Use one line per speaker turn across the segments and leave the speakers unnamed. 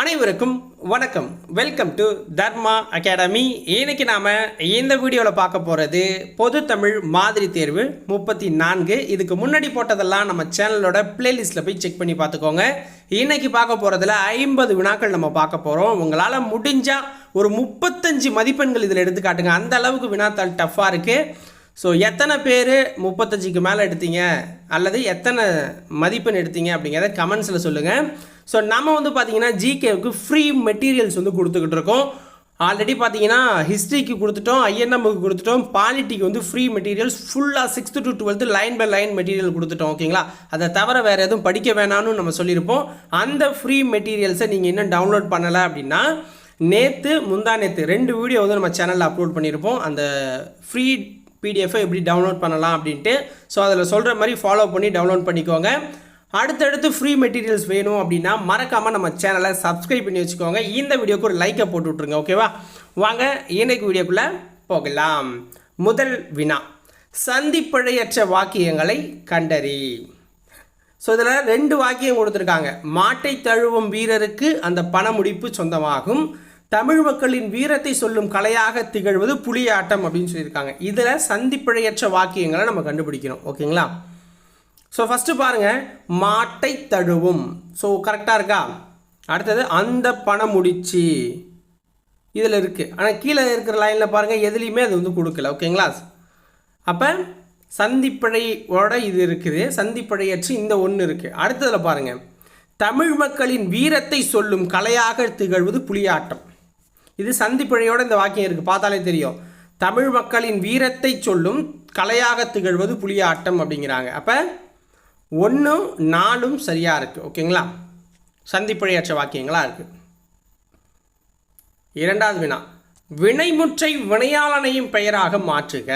அனைவருக்கும் வணக்கம். Welcome to Dharma academy. இன்னைக்கு நாம் இந்த வீடியோவில் பார்க்க போகிறது பொது தமிழ் மாதிரி தேர்வு 34. இதுக்கு முன்னாடி போட்டதெல்லாம் நம்ம சேனலோட பிளேலிஸ்ட்டில் போய் செக் பண்ணி பார்த்துக்கோங்க. இன்னைக்கு பார்க்க போகிறதுல 50 வினாக்கள் நம்ம பார்க்க போகிறோம். உங்களால் முடிஞ்சால் ஒரு 35 மதிப்பெண்கள் இதில் எடுத்து காட்டுங்க. அந்த அளவுக்கு வினாத்தாள் டஃப்பாக இருக்குது. ஸோ எத்தனை பேர் 35க்கு மேலே எடுத்தீங்க அல்லது எத்தனை மதிப்பெண் எடுத்தீங்க அப்படிங்கிறத கமெண்ட்ஸில் சொல்லுங்கள். ஸோ நம்ம பார்த்தீங்கன்னா ஜிகேவுக்கு ஃப்ரீ மெட்டீரியல்ஸ் கொடுத்துக்கிட்டு இருக்கோம். ஆல்ரெடி பார்த்தீங்கன்னா ஹிஸ்ட்ரிக்கு கொடுத்துட்டோம், ஐஎன்எம்முக்கு கொடுத்துட்டோம், பாலிட்டிக்கு ஃப்ரீ மெட்டீரியல்ஸ் ஃபுல்லாக 6th to 12th line by line material கொடுத்துட்டோம். ஓகேங்களா? அதை தவிர வேறு எதுவும் படிக்க வேணாம்னு நம்ம சொல்லியிருப்போம். அந்த ஃப்ரீ மெட்டீரியல்ஸை நீங்கள் இன்னும் டவுன்லோட் பண்ணலை அப்படின்னா முந்தா நேற்று 2 வீடியோ நம்ம சேனலில் அப்லோட் பண்ணியிருப்போம். அந்த ஃப்ரீ பிடிஎஃபை எப்படி டவுன்லோட் பண்ணலாம் அப்படின்ட்டு. ஸோ அதில் சொல்கிற மாதிரி ஃபாலோ பண்ணி டவுன்லோட் பண்ணிக்கோங்க. அடுத்தடுத்து ஃப்ரீ மெட்டீரியல்ஸ் வேணும் அப்படின்னா மறக்காமல் நம்ம சேனலை சப்ஸ்கிரைப் பண்ணி வச்சுக்கோங்க. இந்த வீடியோக்கு ஒரு லைக்கை போட்டு விட்ருங்க. ஓகேவா? வாங்க இன்னைக்கு வீடியோக்குள்ளே போகலாம். முதல் வினா, சந்திப்பழையற்ற வாக்கியங்களை கண்டறி. ஸோ இதில் 2 வாக்கியம் கொடுத்துருக்காங்க. மாட்டை தழுவும் வீரருக்கு அந்த பணமுடிப்பு சொந்தமாகும். தமிழ் மக்களின் வீரத்தை சொல்லும் கலையாக திகழ்வது புலியாட்டம் அப்படின்னு சொல்லியிருக்காங்க. இதில் சந்திப்பிழையற்ற வாக்கியங்களை நம்ம கண்டுபிடிக்கணும். ஓகேங்களா? ஸோ ஃபஸ்ட்டு பாருங்கள், மாட்டை தழுவும். ஸோ கரெக்டாக இருக்கா? அடுத்தது அந்த பணம் முடிச்சு இதில் இருக்குது. ஆனால் கீழே இருக்கிற லைனில் பாருங்கள், எதுலேயுமே அது கொடுக்கல. ஓகேங்களா? அப்போ சந்திப்பிழையோட இது இருக்குது, சந்திப்பிழையற்று இந்த ஒன்று இருக்குது. அடுத்ததில் பாருங்கள், தமிழ் மக்களின் வீரத்தை சொல்லும் கலையாக திகழ்வது புலியாட்டம். இது சந்திப்பிழையோட இந்த வாக்கியம் இருக்குது, பார்த்தாலே தெரியும். தமிழ் மக்களின் வீரத்தை சொல்லும் கலையாக திகழ்வது புலியாட்டம் அப்படிங்கிறாங்க. அப்போ 1, 4 சரியாக இருக்குது. ஓகேங்களா? சந்திப்பிழையற்ற வாக்கியங்களாக இருக்குது. இரண்டாவது வினா, வினைமுற்றை வினையாளனையும் பெயராக மாற்றுக.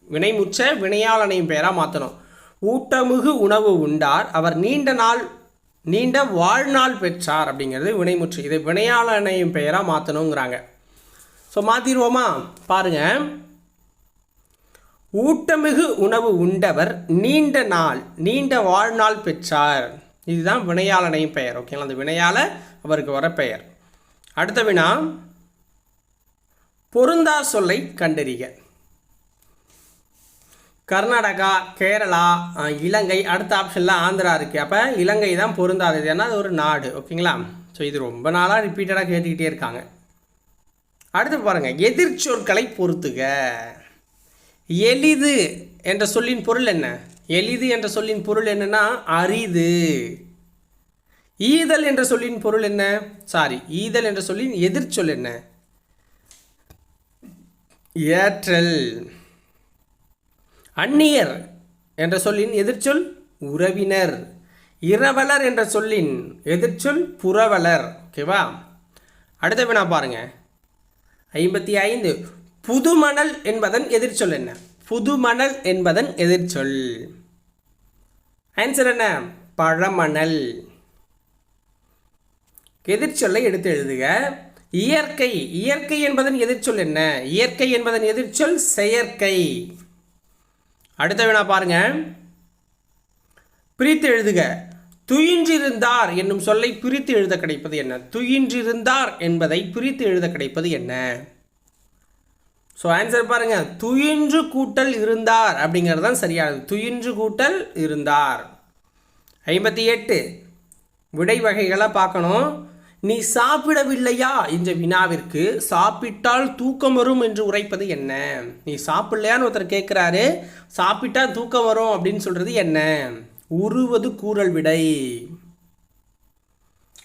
வினைமுற்ற வினையாளனையும் பெயராக மாற்றணும். ஊட்டமிகு உணவு உண்டார், அவர் நீண்ட வாழ்நாள் பெற்றார் அப்படிங்கிறது வினைமுற்று. இதை வினையாளனையும் பெயராக மாற்றணுங்கிறாங்க. ஸோ மாற்றிடுவோமா? பாருங்கள், ஊட்டமிகு உணவு உண்டவர் நீண்ட வாழ்நாள் பெற்றார். இதுதான் வினையாளனையும் பெயர். ஓகேங்களா? அந்த வினையாள அவருக்கு வர பெயர். அடுத்த வினா, பொருந்தா சொல்லை கண்டறிக. கர்நாடகா, கேரளா, இலங்கை, அடுத்த ஆப்ஷனில் ஆந்திரா இருக்குது. அப்போ இலங்கை தான் பொருந்தாதது, ஏன்னா அது ஒரு நாடு. ஓகேங்களா? ஸோ இது ரொம்ப நாளாக ரிப்பீட்டடாக கேட்டுக்கிட்டே இருக்காங்க. அடுத்து பாருங்கள், எதிர்ச்சொற்களை பொறுத்துக. எளிது என்ற சொல்லின் பொருள் என்ன? எளிது என்ற சொல்லின் பொருள் என்னன்னா அரிது. ஈதல் என்ற சொல்லின் பொருள் என்ன? ஈதல் என்ற சொல்லின் எதிர்ச்சொல் என்ன? ஏற்றல். அந்நியர் என்ற சொல்லின் எதிர்ச்சொல் உறவினர். இரவலர் என்ற சொல்லின் எதிர்ச்சொல் புரவலர். ஓகேவா? அடுத்த வினா பாருங்க, 55. புதுமணல் என்பதன் எதிர்ச்சொல் என்ன? புதுமணல் என்பதன் எதிர்ச்சொல் ஆன்சர் என்ன? பழமணல். எதிர்ச்சொல்லை எடுத்து எழுதுக. இயற்கை என்பதன் எதிர்ச்சொல் என்ன? இயற்கை என்பதன் எதிர்ச்சொல் செயற்கை. அடுத்த வினா பாருங்க, பிரித்து எழுதுக. துயின்றிருந்தார் என்னும் சொல்லை பிரித்து எழுத கிடைப்பது என்ன? துயின்றிருந்தார் என்பதை பிரித்து எழுத கிடைப்பது என்ன? ஸோ ஆன்சர் பாருங்க, துயின்று கூட்டல் இருந்தார் அப்படிங்கிறது தான் சரியானது. துயின்று கூட்டல் இருந்தார். 58. விடை வகைகளை பார்க்கணும். நீ சாப்பிடவில்லையா என்ற வினாவிற்கு சாப்பிட்டால் தூக்கம் வரும் என்று உரைப்பது என்ன? நீ சாப்பிடலையான்னு ஒருத்தர் கேட்குறாரு, சாப்பிட்டா தூக்கம் வரும் அப்படின்னு சொல்கிறது என்ன? உருவது கூறல் விடை.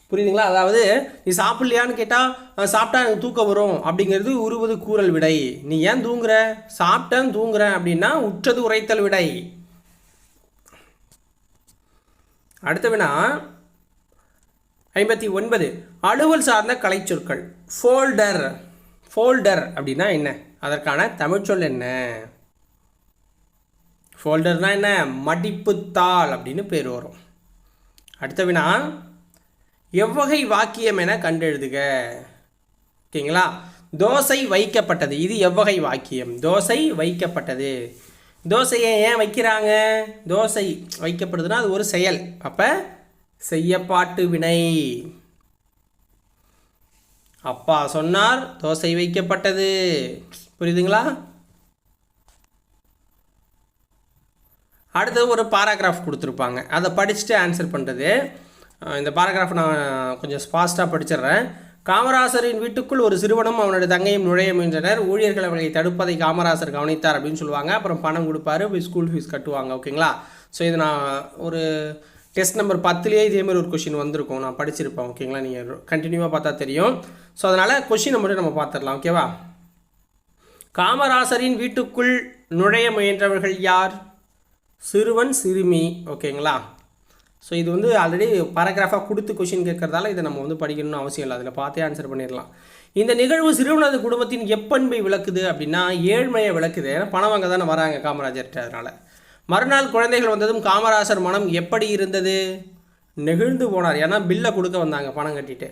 புரியுதுங்களா? அதாவது நீ சாப்பிடலையான்னு கேட்டால் சாப்பிட்டா எனக்கு தூக்கம் வரும் அப்படிங்கிறது உருவது கூறல் விடை. நீ ஏன் தூங்குற? சாப்பிட்டேன் தூங்குறேன் அப்படின்னா உற்றது உரைத்தல் விடை. அடுத்த வினா 59. அலுவல் சார்ந்த கலைச்சொற்கள். ஃபோல்டர் அப்படின்னா என்ன? அதற்கான தமிழ்ச்சொல் என்ன? ஃபோல்டர்னா என்ன? மடிப்புத்தாள் அப்படின்னு பேர் வரும். அடுத்த வினா, எவ்வகை வாக்கியம் என கண்டெழுதுக. ஓகேங்களா? தோசை வைக்கப்பட்டது, இது எவ்வகை வாக்கியம்? தோசை வைக்கப்பட்டது. தோசையை ஏன் வைக்கிறாங்க? தோசை வைக்கப்படுதுன்னா அது ஒரு செயல். அப்போ செய்யப்பாட்டு வினை. அப்பா சொன்னார், தோசை வைக்கப்பட்டது. புரியுதுங்களா? அடுத்தது ஒரு பாராகிராஃப் கொடுத்துருப்பாங்க, அதை படிச்சுட்டு ஆன்சர் பண்ணுறது. இந்த பாராகிராஃப் நான் கொஞ்சம் ஃபாஸ்ட்டாக படிச்சிடுறேன். காமராசரின் வீட்டுக்குள் ஒரு சிறுவனும் அவனுடைய தங்கையும் நுழைய முயன்றனர். ஊழியர்கள் அவர்களை தடுப்பதை காமராசர் கவனித்தார் அப்படின்னு சொல்லுவாங்க. அப்புறம் பணம் கொடுப்பாரு, போய் ஸ்கூல் ஃபீஸ் கட்டுவாங்க. ஓகேங்களா? ஸோ இது நான் ஒரு டெஸ்ட் நம்பர் 10லேயே இதேமாதிரி ஒரு கொஷின் வந்திருக்கும், நான் படிச்சிருப்பேன். ஓகேங்களா? நீங்கள் கண்டினியூவாக பார்த்தா தெரியும். ஸோ அதனால் கொஷினை மட்டும் நம்ம பார்த்துடலாம். ஓகேவா? காமராசரின் வீட்டுக்குள் நுழைய முயன்றவர்கள் யார்? சிறுவன், சிறுமி. ஓகேங்களா? ஸோ இது வந்து ஆல்ரெடி பேராகிராஃபாக கொடுத்து கொஷின் கேட்கறதால இதை நம்ம வந்து படிக்கணும்னு அவசியம் இல்லை, அதில் பார்த்தே ஆன்சர் பண்ணிடலாம். இந்த நிகழ்வு சிறுவனது குடும்பத்தின் எப்பண்பை விளக்குது அப்படின்னா ஏழ்மையை விளக்குது. ஏன்னா பணம் வாங்க தானே வராங்க காமராஜர்கிட்ட. அதனால் மறுநாள் குழந்தைகள் வந்ததும் காமராசர் மனம் எப்படி இருந்தது? நெகிழ்ந்து போனார். ஏன்னா பில்லை கொடுக்க வந்தாங்க பணம் கட்டிட்டு.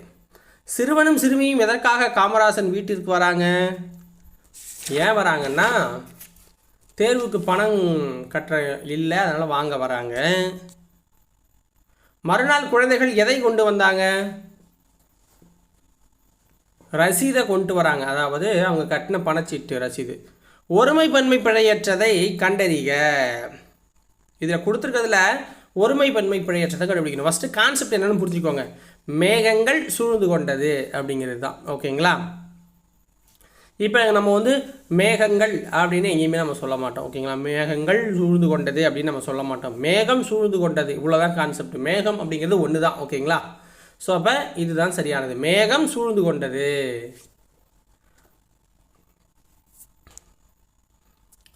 சிறுவனும் சிறுமியும் எதற்காக காமராசன் வீட்டிற்கு வராங்க? ஏன் வராங்கன்னா தேர்வுக்கு பணம் கட்டுற இல்லை, அதனால் வாங்க வராங்க. மறுநாள் குழந்தைகள் எதை கொண்டு வந்தாங்க? ரசீதை கொண்டு வராங்க, அதாவது அவங்க கட்டின பணச்சீட்டு ரசீது. ஒருமை பன்மை பிழையற்றதை கண்டறிக. இதில் கொடுத்துருக்கிறதுல ஒருமை பன்மை பிழையற்றதை கண்டுபிடிக்கணும். ஃபஸ்ட்டு கான்செப்ட் என்னென்னு புரிஞ்சுக்கோங்க. மேகங்கள் சூழ்ந்து கொண்டது அப்படிங்கிறது தான். ஓகேங்களா? இப்போ நம்ம வந்து மேகங்கள் அப்படின்னு எங்கேயுமே நம்ம சொல்ல மாட்டோம். ஓகேங்களா? மேகங்கள் சூழ்ந்து கொண்டது அப்படின்னு நம்ம சொல்ல மாட்டோம். மேகம் சூழ்ந்து கொண்டது, இவ்வளோதான் கான்செப்ட். மேகம் அப்படிங்கிறது ஒன்று தான். ஓகேங்களா? ஸோ அப்போ இதுதான் சரியானது. மேகம் சூழ்ந்து கொண்டது.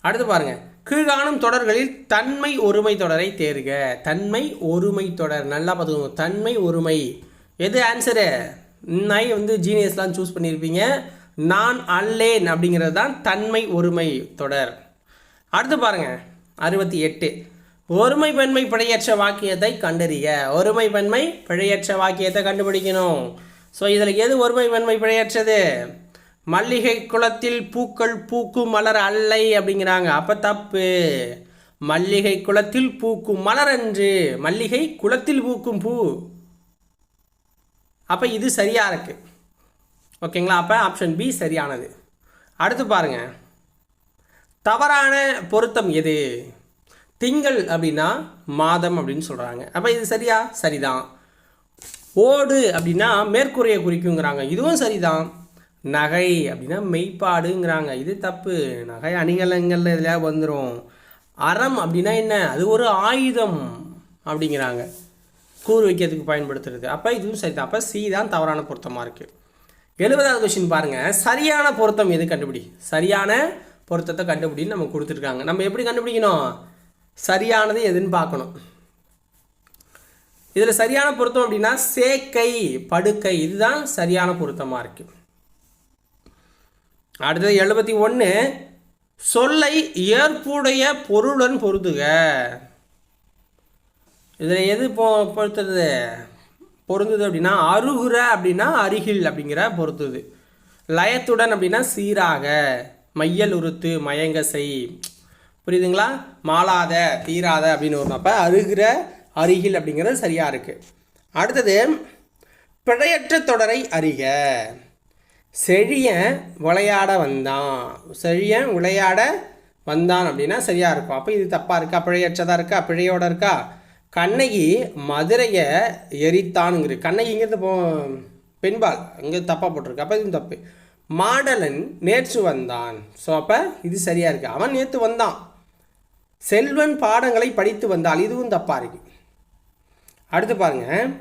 அடுத்து பாருங்க, கீழ்காணும் தொடர்களில் தன்மை ஒருமை தொடரை தேர்க. தன்மை ஒருமை தொடர், நல்லா பார்த்துக்கோங்க. தன்மை ஒருமை எது ஆன்சரு? நான் வந்து ஜீனியஸ்லாம் சூஸ் பண்ணியிருப்பீங்க. நான் அல்லேன் அப்படிங்கிறது தான் தன்மை ஒருமை தொடர். அடுத்து பாருங்கள் 68. ஒருமை பன்மை பிழையற்ற வாக்கியத்தை கண்டறிய. ஒருமை பன்மை பிழையற்ற வாக்கியத்தை கண்டுபிடிக்கணும். ஸோ இதில் எது ஒருமை பன்மை பிழையற்றது? மல்லிகை குளத்தில் பூக்கள் பூக்கும் மலர் அல்லை அப்படிங்கிறாங்க. அப்போ தப்பு. மல்லிகை குளத்தில் பூக்கும் மலர் அன்று, மல்லிகை குளத்தில் பூக்கும் பூ. அப்போ இது சரியாக இருக்குது. ஓகேங்களா? அப்போ ஆப்ஷன் பி சரியானது. அடுத்து பாருங்கள், தவறான பொருத்தம் எது? திங்கள் அப்படின்னா மாதம் அப்படின்னு சொல்கிறாங்க. அப்போ இது சரியா? சரிதான். ஓடு அப்படின்னா மேற்கூரையை குறிக்குங்கிறாங்க. இதுவும் சரிதான். நகை அப்படின்னா மெய்ப்பாடுங்கிறாங்க. இது தப்பு. நகை அணிகலன்கள் இதில் வந்துடும். அறம் அப்படின்னா என்ன? அது ஒரு ஆயுதம் அப்படிங்கிறாங்க, கூறு வைக்கிறதுக்கு பயன்படுத்துறது. அப்போ இதுவும் சரிதான். அப்போ சி தான் தவறான பொருத்தமாக இருக்குது. 70வது கொஸ்டின் பாருங்கள், சரியான பொருத்தம் எது கண்டுபிடி. சரியான பொருத்தத்தை கண்டுபிடின்னு நம்ம கொடுத்துருக்காங்க. நம்ம எப்படி கண்டுபிடிக்கணும்? சரியானது எதுன்னு பார்க்கணும். இதில் சரியான பொருத்தம் அப்படின்னா சேக்கை, படுக்கை, இதுதான் சரியான பொருத்தமாக இருக்குது. அடுத்தது 71. சொல்லை ஏற்புடைய பொருளுடன் பொருத்துக. இதில் எது பொருந்துது அப்படின்னா அருகுற அப்படின்னா அருகில் அப்படிங்கிற பொறுத்துது. லயத்துடன் அப்படின்னா சீராக, மையல் உறுத்து, மயங்க செய். புரியுதுங்களா? மாளாத, தீராத அப்படின்னு வரும். அப்போ அருகிற, அருகில் அப்படிங்கிறது சரியாக இருக்குது. அடுத்தது பிழையற்ற தொடரை அறிக. செழியன் விளையாட வந்தான். செழியன் விளையாட வந்தான் அப்படின்னா சரியாக இருக்கும். அப்போ இது தப்பாக இருக்கா? பிழையற்றதாக இருக்கா? பிழையோட இருக்கா? கண்ணகி மதுரையை எரித்தானுங்கிறது. கண்ணகிங்கிறது பெண்பால், இங்கே தப்பாக போட்டிருக்கு. அப்போ இது தப்பு. மாடலன் நேற்று வந்தான். ஸோ அப்போ இது சரியாக இருக்குது. அவன் நேற்று வந்தான். செல்வன் பாடங்களை படித்து வந்தால், இதுவும் தப்பாக இருக்குது. அடுத்து பாருங்கள்,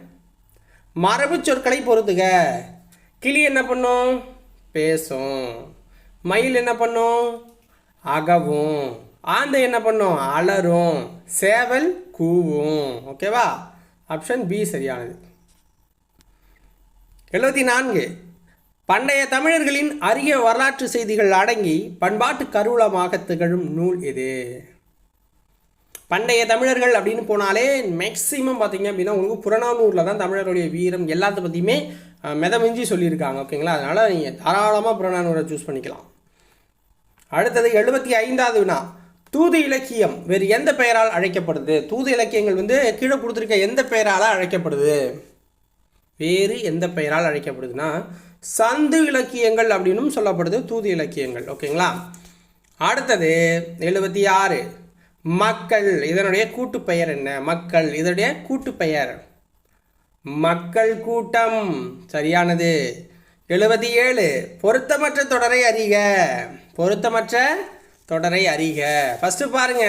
மரபு சொற்களை பொறுத்துக. கிளி என்ன பண்ணும்? பேசும். மயில் என்ன பண்ணும்? அகவும். ஆந்தை என்ன பண்ணும்? அலரும். சேவல் கூவும். ஓகேவா? ஆப்ஷன் பி சரியானது. 74. பண்டைய தமிழர்களின் அரிய வரலாற்று செய்திகள் அடங்கி பண்பாட்டு கருவூலமாக திகழும் நூல் எது? பண்டைய தமிழர்கள் அப்படின்னு போனாலே மேக்ஸிமம் பார்த்தீங்க அப்படின்னா உங்களுக்கு புறநானூரில் தான் தமிழர்களுடைய வீரம் எல்லாத்த பற்றியுமே மிதமிஞ்சி சொல்லியிருக்காங்க. ஓகேங்களா? அதனால் நீங்கள் தாராளமாக புறநானூரை சூஸ் பண்ணிக்கலாம். அடுத்தது 75வது வினா, தூது இலக்கியம் வேறு எந்த பெயரால் அழைக்கப்படுது? தூது இலக்கியங்கள் வந்து கீழே கொடுத்துருக்க எந்த பெயரால் அழைக்கப்படுது? வேறு எந்த பெயரால் அழைக்கப்படுதுன்னா சந்து இலக்கியங்கள் அப்படின்னும் சொல்லப்படுது, தூது இலக்கியங்கள். ஓகேங்களா. அடுத்தது 76 மக்கள். இதனுடைய கூட்டு பெயர் என்ன? மக்கள் இதனுடைய கூட்டு பெயர் மக்கள் கூட்டம். சரியானது. 77 பொருத்தமற்ற தொடரை அறிக. பொருத்தமற்ற தொடரை அறிக. ஃபஸ்ட்டு பாருங்க,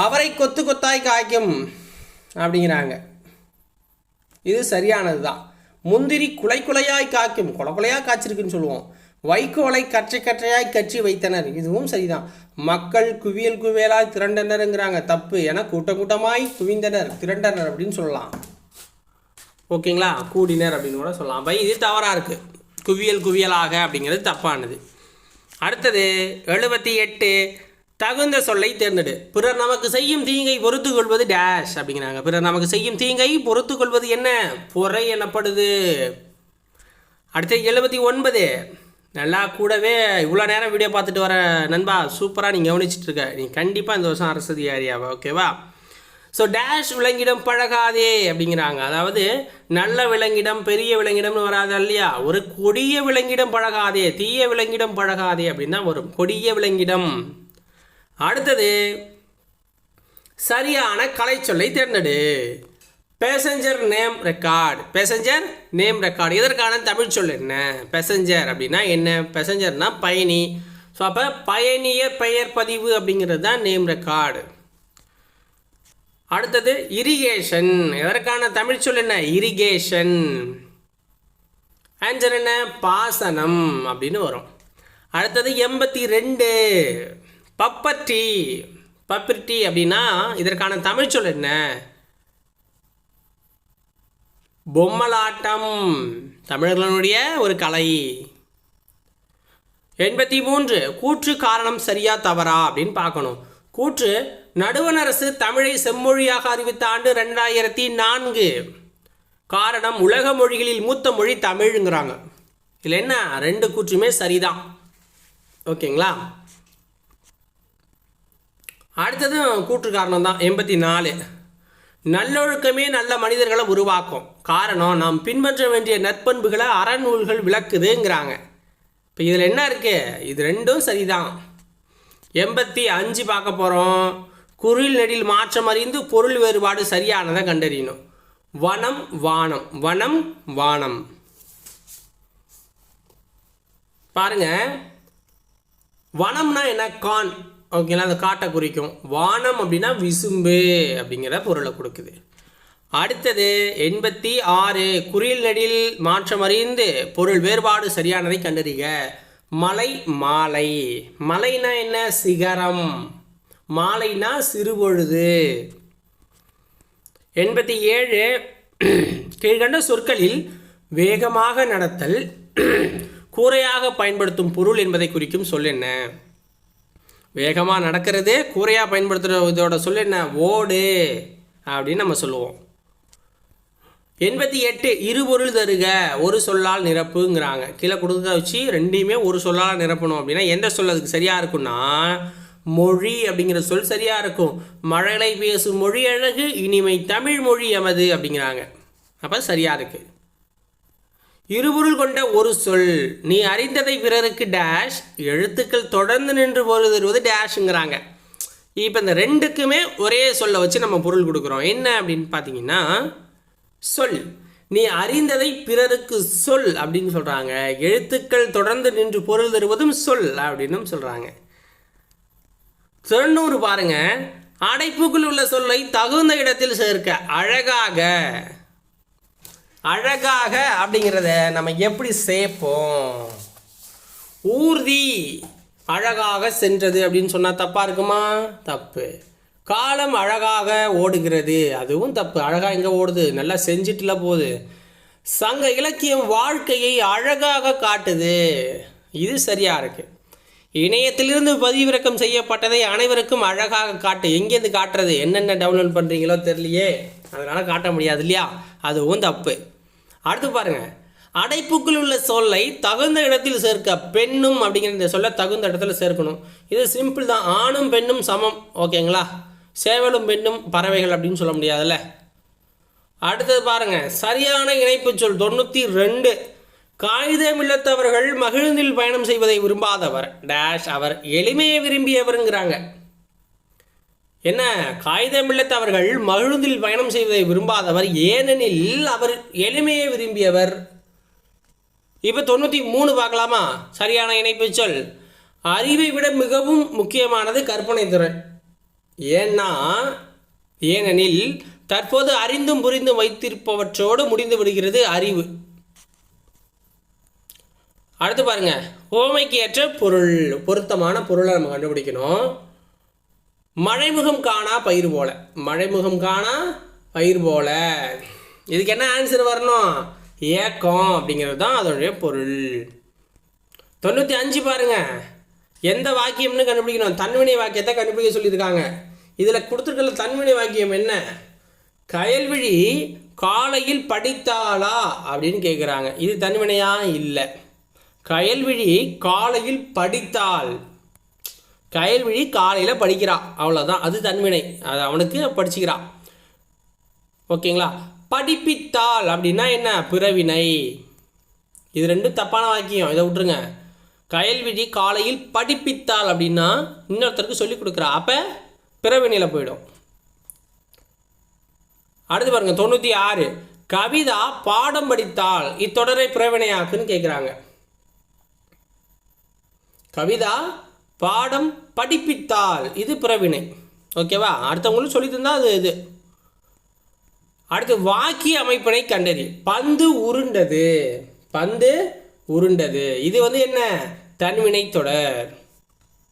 அவரை கொத்து கொத்தாய் காய்க்கும் அப்படிங்கிறாங்க. இது சரியானது தான். முந்திரி குலை குலையாய் காய்க்கும், கொலை கொலையாக காய்ச்சிருக்குன்னு சொல்லுவோம். வைக்கோலை கற்றை கற்றையாய் கட்சி வைத்தனர், இதுவும் சரிதான். மக்கள் குவியல் குவியலாய் திரண்டனருங்கிறாங்க, தப்பு. என கூட்டம் கூட்டமாய் குவிந்தனர், திரண்டனர் அப்படின்னு சொல்லலாம். ஓகேங்களா, கூடினர் அப்படின்னு கூட சொல்லலாம். பை இது தவறாக இருக்குது. குவியல் குவியலாக அப்படிங்கிறது தப்பானது. அடுத்தது 78 தகுந்த சொல்லை தேர்ந்தெடு. பிறர் நமக்கு செய்யும் தீங்கை பொறுத்து கொள்வது டேஷ் அப்படிங்கிறாங்க. பிறர் நமக்கு செய்யும் தீங்கை பொறுத்து கொள்வது என்ன? பொறை எனப்படுது. அடுத்து 79 நல்லா கூடவே இவ்வளோ நேரம் வீடியோ பார்த்துட்டு வர நண்பா, சூப்பராக நீங்கள் கவனிச்சிட்டு இருக்க. நீ கண்டிப்பாக இந்த வருஷம் அரசு அதிகாரியாவா? ஓகேவா. ஸோ டேஷ் விலங்கிடம் பழகாதே அப்படிங்கிறாங்க. அதாவது நல்ல விலங்கிடம் பெரிய விலங்கிடம்னு வராது இல்லையா, ஒரு கொடிய விலங்கிடம் பழகாதே, தீய விலங்கிடம் பழகாதே அப்படின்னு தான் வரும், கொடிய விலங்கிடம். அடுத்தது சரியான கலை சொல்லை தேர்ந்தெடு. Passenger name record. Passenger name record இதற்கான தமிழ் சொல் என்ன? பேசஞ்சர் அப்படின்னா என்ன? பேசஞ்சர்னா பயணி. ஸோ அப்போ பயணியர் பெயர் பதிவு அப்படிங்கிறது தான் நேம் ரெக்கார்டு. அடுத்தது இரிகேஷன். இதற்கான தமிழ் சொல் என்ன? இரிகேஷன். ஆன்சர் என்ன? பாசனம் அப்படின்னு வரும். அடுத்தது 82 பப்பர்ட்டி. பப்பர்ட்டி அப்படின்னா இதற்கான தமிழ் சொல் என்ன? பொம்மலாட்டம், தமிழர்களுடைய ஒரு கலை. 83 கூற்று காரணம் சரியா தவறா அப்படின்னு பார்க்கணும். கூற்று நடுவண் அரசு தமிழை செம்மொழியாக அறிவித்த ஆண்டு 2004. காரணம் உலக மொழிகளில் மூத்த மொழி தமிழுங்கிறாங்க. இதில் என்ன? 2 கூற்றுமே சரிதான். ஓகேங்களா. அடுத்தது கூற்று காரணம் தான். 84 நல்லொழுக்கமே நல்ல மனிதர்களை உருவாக்கும். காரணம் நாம் பின்பற்ற வேண்டிய நற்பண்புகளை அறநூல்கள் விளக்குதுங்கிறாங்க. இப்போ இதில் என்ன இருக்குது? இது 2ம் சரிதான். 85 பார்க்க போகிறோம். குரில் நெடில் மாற்றம் அறிந்து பொருள் வேறுபாடு சரியானதை கண்டறியணும். வனம் வானம், வனம் வானம். பாருங்க, வனம்னா என்ன? கான். ஓகேங்களா, அந்த காட்டை குறிக்கும். வானம் அப்படின்னா விசும்பு அப்படிங்கிற பொருளை கொடுக்குது. அடுத்தது 86 குறில் நெடில் மாற்றம் அறிந்து பொருள் வேறுபாடு சரியானதை கண்டறிக. மலை மாலை. மலைனா என்ன? சிகரம். மாலைனா சிறுபொழுது. 87 கீழ்கண்ட சொற்களில் வேகமாக நடத்தல் கூரையாக பயன்படுத்தும் பொருள் என்பதை குறிக்கும் சொல் என்ன? வேகமாக நடக்கிறது, கூரையாக பயன்படுத்துகிற இதோட சொல் என்ன? ஓடு அப்படின்னு நம்ம சொல்லுவோம். 88 இருபொருள் தருக ஒரு சொல்லால் நிரப்புங்கிறாங்க. கீழே கொடுத்ததை வச்சு 2யுமே ஒரு சொல்லால் நிரப்பணும் அப்படின்னா எந்த சொல் அதுக்கு சரியாக இருக்குன்னா மொழி அப்படிங்கிற சொல் சரியாக இருக்கும். மழலை பேசும் மொழி அழகு, இனிமை தமிழ் மொழி எமது அப்படிங்கிறாங்க. அப்போ சரியாக இருக்குது. இருபொருள் கொண்ட ஒரு சொல். நீ அறிந்ததை பிறருக்கு டேஷ் எழுத்துக்கள் தொடர்ந்து நின்று பொருள் தருவது டேஷுங்கிறாங்க. இப்போ இந்த 2க்குமே ஒரே சொல்லை வச்சு நம்ம பொருள் கொடுக்குறோம். என்ன அப்படின்னு பார்த்தீங்கன்னா சொல். நீ அறிந்ததை பிறருக்கு சொல் அப்படின்னு சொல்கிறாங்க. எழுத்துக்கள் தொடர்ந்து நின்று பொருள் தருவதும் சொல் அப்படின்னு சொல்கிறாங்க. 90 பாருங்க, அடைப்புக்குள் உள்ள சொல்லை தகுந்த இடத்தில் சேர்க்க. அழகாக. அழகாக அப்படிங்கிறத நம்ம எப்படி சேர்ப்போம்? ஊர்தி. அழகாக சென்றது அப்படின்னு சொன்னால் தப்பாக இருக்குமா? தப்பு. காலம் அழகாக ஓடுகிறது, அதுவும் தப்பு. அழகாக எங்கே ஓடுது? நல்லா செஞ்சிட்டுல போகுது. சங்க இலக்கியம் வாழ்க்கையை அழகாக காட்டுது, இது சரியாக இருக்குது. இணையத்திலிருந்து பதிவிறக்கம் செய்யப்பட்டதை அனைவருக்கும் அழகாக காட்டு. எங்கேருந்து காட்டுறது? என்னென்ன டவுன்லோட் பண்ணுறீங்களோ தெரியலையே, அதனால் காட்ட முடியாது இல்லையா, அதுவும் தப்பு. அடுத்து பாருங்கள், அடைப்புக்குள் உள்ள சொல்லை தகுந்த இடத்தில் சேர்க்க. பெண்ணும் அப்படிங்கிற இந்த சொல்லை தகுந்த இடத்துல சேர்க்கணும். இது சிம்பிள் தான். ஆணும் பெண்ணும் சமம். ஓகேங்களா. சேவலும் பெண்ணும் பறவைகள் அப்படின்னு சொல்ல முடியாதுல்ல. அடுத்தது பாருங்க, சரியான இணைப்பு சொல் 92. காகிதம் இல்லத்தவர்கள் மகிழ்ந்தில் பயணம் செய்வதை விரும்பாதவர் டேஷ் அவர் எளிமையை விரும்பியவருங்கிறாங்க. என்ன, காகிதம் இல்லத்தவர்கள் மகிழ்ந்தில் பயணம் செய்வதை விரும்பாதவர் ஏனெனில் அவர் எளிமையை விரும்பியவர். இப்போ 93 பார்க்கலாமா? சரியான இணைப்பு சொல் அறிவை விட மிகவும் முக்கியமானது கற்பனை திறன். ஏனெனில் தற்போது அறிந்தும் புரிந்தும் வைத்திருப்பவற்றோடு முடிந்து விடுகிறது அறிவு. அடுத்து பாருங்க, ஓமைக்கு ஏற்ற பொருள், பொருத்தமான பொருளை நம்ம கண்டுபிடிக்கணும். மழைமுகம் காணா பயிர் போல, மழைமுகம் காணா பயிர் போல, இதுக்கு என்ன ஆன்சர் வரணும்? ஏக்கம் அப்படிங்கிறது தான் அதோடைய பொருள். 95 பாருங்க, எந்த வாக்கியம்னு கண்டுபிடிக்கணும். தன்வினை வாக்கியத்தை கண்டுபிடிக்க சொல்லியிருக்காங்க. இதில் கொடுத்துருக்கல தன்வினை வாக்கியம் என்ன? கயல்விழி காலையில் படித்தாளா அப்படின்னு கேட்குறாங்க. இது தன்வினையா? இல்லை. கயல்விழி காலையில் படித்தாள், கயல்விழி காலையில் படிக்கிறான், அவ்வளோதான். அது தன்வினை, அது அவனுக்கு படிச்சுக்கிறான். ஓகேங்களா? படிப்பித்தாள் அப்படின்னா என்ன? பிறவினை. இது ரெண்டும் தப்பான வாக்கியம், இதை விட்டுருங்க. கயல்விழி காலையில் படிப்பித்தாள் அப்படின்னா இன்னொருத்தருக்கு சொல்லிக் கொடுக்குறா, அப்போ பிறவினையில் போயிடும். அடுத்து பாருங்க 96, கவிதா பாடம் படித்தாள் இத்தொடரை பிறவினையாக்குன்னு கேட்குறாங்க. கவிதா பாடம் படிப்பித்தாள், இது பிறவினை. ஓகேவா? அடுத்தவங்களும் சொல்லி தந்தா அது இது. அடுத்து வாக்கிய அமைப்பினை கண்டறி. பந்து உருண்டது, பந்து உருண்டது, இது என்ன? தன்வினை தொடர்.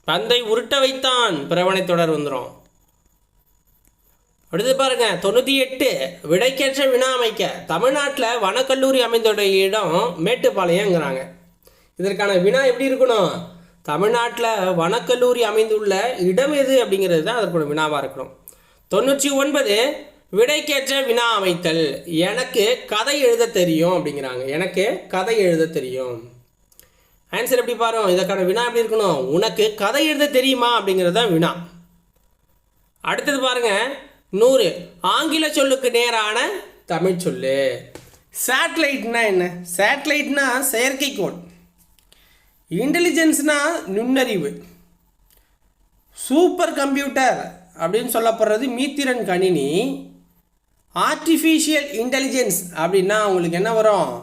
பந்தை உருட்ட வைத்தான், பிறவினை தொடர் வந்துடும். அடுத்து பாருங்க 98, விடைக்கேற்ற வினா அமைக்க. தமிழ்நாட்டில் வனக்கல்லூரி அமைந்துடைய இடம் மேட்டுப்பாளையங்கிறாங்க. இதற்கான வினா எப்படி இருக்கணும்? தமிழ்நாட்டில் வனக்கல்லூரி அமைந்துள்ள இடம் எது அப்படிங்கிறது தான் அதற்கான வினாவாக இருக்கணும். 99, விடைக்கேற்ற வினா அமைத்தல். எனக்கு கதை எழுத தெரியும் அப்படிங்கிறாங்க. எனக்கு கதை எழுத தெரியும். ஆன்சர் எப்படி பாருங்க, இதற்கான வினா எப்படி இருக்கணும்? உனக்கு கதை எழுத தெரியுமா அப்படிங்கிறது தான் வினா. அடுத்தது பாருங்க 100, ஆங்கில சொல்லுக்கு நேரான தமிழ் சொல்லு. சேட்டலைட்னா என்ன? சேட்டலைட்னா செயற்கைக்கோள். இன்டெலிஜென்ஸ்னா நுண்ணறிவு. சூப்பர் கம்ப்யூட்டர் அப்படின்னு சொல்லப்படுறது மீத்திறன் கணினி. ஆர்டிஃபிஷியல் இன்டெலிஜென்ஸ் அப்படின்னா உங்களுக்கு என்ன வரும்?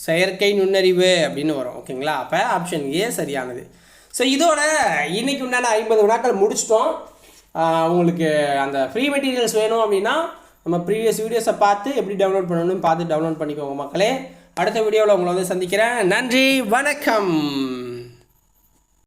செயற்கை நுண்ணறிவு அப்படின்னு வரும். ஓகேங்களா? அப்போ ஆப்ஷன் ஏ சரியானது. ஸோ இதோட இன்னைக்கு உண்டான 50 வினாக்கள் முடிச்சிட்டோம். உங்களுக்கு அந்த ஃப்ரீ மெட்டீரியல்ஸ் வேணும் அப்படின்னா நம்ம ப்ரீவியஸ் வீடியோஸை பார்த்து எப்படி டவுன்லோட் பண்ணணும்னு பார்த்து டவுன்லோட் பண்ணிக்கோங்க மக்களே. அடுத்த வீடியோவில் உங்களை சந்திக்கிறேன். நன்றி, வணக்கம்.